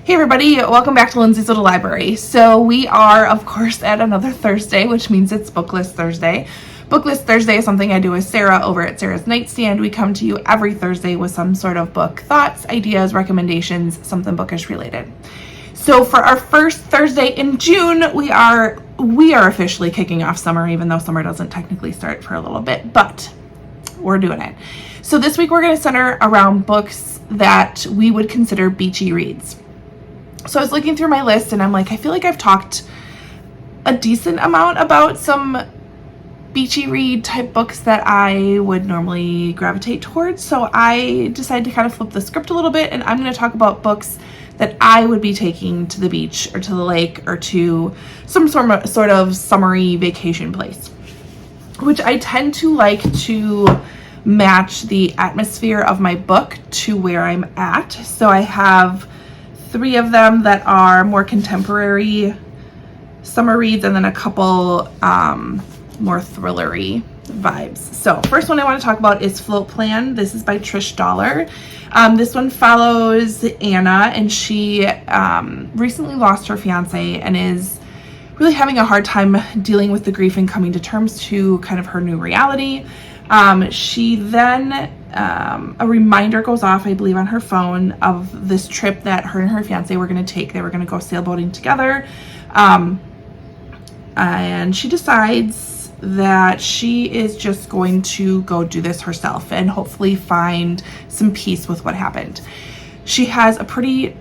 Hey everybody, welcome back to Lindsey's Little Library. So we are, of course, at another Thursday, which means it's BookList Thursday. BookList Thursday is something I do with Sarah over at Sarah's Nightstand. We come to you every Thursday with some sort of book thoughts, ideas, recommendations, something bookish related. So for our first Thursday in June, we are officially kicking off summer, even though summer doesn't technically start for a little bit, but we're doing it. So this week we're going to center around books that we would consider beachy reads. So I was looking through my list and I'm like, I feel like I've talked a decent amount about some beachy read type books that I would normally gravitate towards. So I decided to kind of flip the script a little bit, and I'm going to talk about books that I would be taking to the beach or to the lake or to some sort of summery vacation place, which I tend to like to match the atmosphere of my book to where I'm at. So I have 3 of them that are more contemporary summer reads, and then a couple more thrillery vibes. So first one I want to talk about is Float Plan. This is by Trish Dollar. This one follows Anna, and she recently lost her fiance and is really having a hard time dealing with the grief and coming to terms to kind of her new reality. She then a reminder goes off, I believe, on her phone of this trip that her and her fiance were going to take. They were going to go sailboating together. And she decides that she is just going to go do this herself and hopefully find some peace with what happened. She has a pretty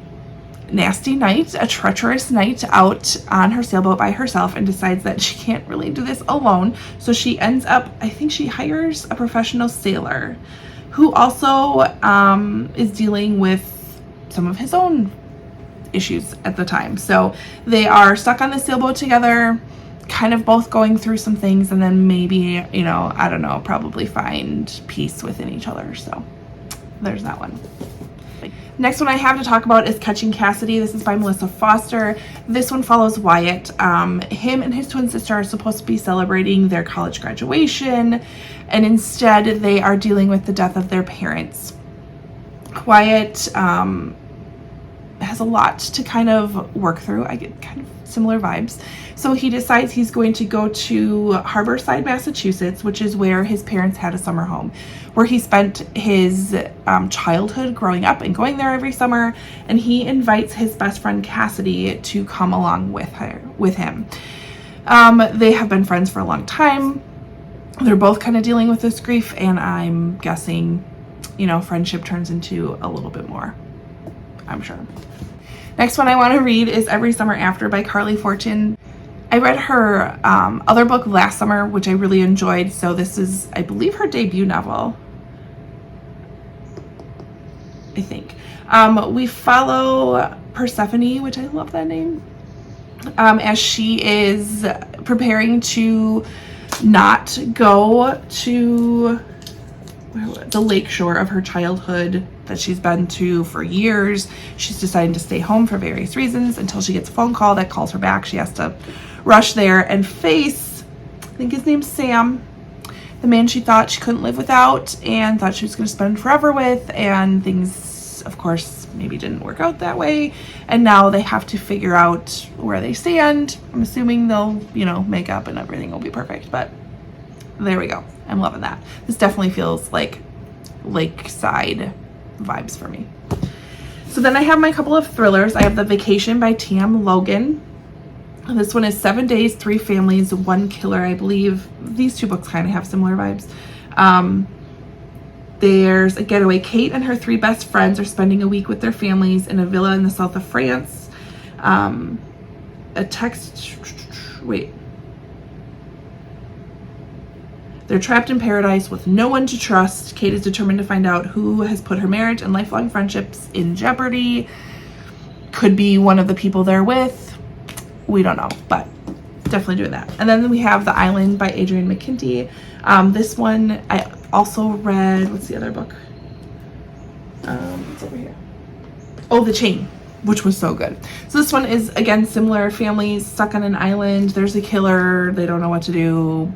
nasty night, a treacherous night out on her sailboat by herself, and decides that she can't really do this alone. So she ends up, I think she hires a professional sailor who also is dealing with some of his own issues at the time. So they are stuck on the sailboat together, kind of both going through some things, and then maybe, I don't know, probably find peace within each other. So there's that one. Next one I have to talk about is Catching Cassidy. This is by Melissa Foster. This one follows Wyatt. Him and his twin sister are supposed to be celebrating their college graduation, and instead they are dealing with the death of their parents. Wyatt has a lot to kind of work through. I get kind of similar vibes. So he decides he's going to go to Harborside, Massachusetts, which is where his parents had a summer home, where he spent his childhood growing up and going there every summer. And he invites his best friend Cassidy to come along with him. They have been friends for a long time. They're both kind of dealing with this grief, and I'm guessing, friendship turns into a little bit more, I'm sure. Next one I want to read is Every Summer After by Carly Fortune. I read her other book last summer, which I really enjoyed. So this is, I believe, her debut novel, I think. We follow Persephone, which I love that name, as she is preparing to not go to the lake shore of her childhood that she's been to for years. She's deciding to stay home for various reasons until she gets a phone call that calls her back. She has to rush there and face, I think his name's Sam, the man she thought she couldn't live without and thought she was going to spend forever with, and things, of course, maybe didn't work out that way, and now they have to figure out where they stand. I'm assuming they'll, make up and everything will be perfect, but there we go. I'm loving that. This definitely feels like lakeside vibes for me. So then I have my couple of thrillers. I have The Vacation by Tam Logan. This one is 7 Days, 3 Families, 1 Killer. I believe these 2 books kind of have similar vibes. There's a getaway. Kate and her 3 best friends are spending a week with their families in a villa in the south of France. They're trapped in paradise with no one to trust. Kate is determined to find out who has put her marriage and lifelong friendships in jeopardy. Could be one of the people they're with. We don't know, but definitely doing that. And then we have The Island by Adrienne McKinty. This one I also read. What's the other book? It's over here. Oh, The Chain, which was so good. So this one is, again, similar. Families stuck on an island. There's a killer. They don't know what to do.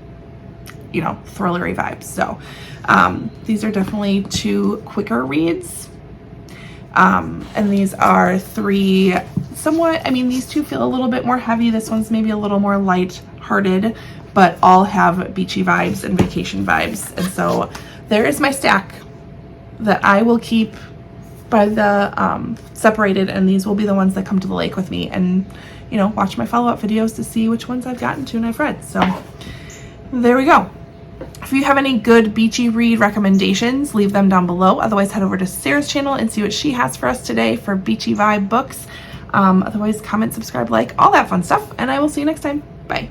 Thrillery vibes. So these are definitely 2 quicker reads. And these are 3 somewhat, I mean, these 2 feel a little bit more heavy. This one's maybe a little more light-hearted, but all have beachy vibes and vacation vibes. And so there is my stack that I will keep by the separated, and these will be the ones that come to the lake with me, and you know, watch my follow-up videos to see which ones I've gotten to and I've read. So there we go. If you have any good beachy read recommendations, leave them down below. Otherwise, head over to Sarah's channel and see what she has for us today for beachy vibe books. Otherwise, comment, subscribe, like, all that fun stuff, and I will see you next time. Bye.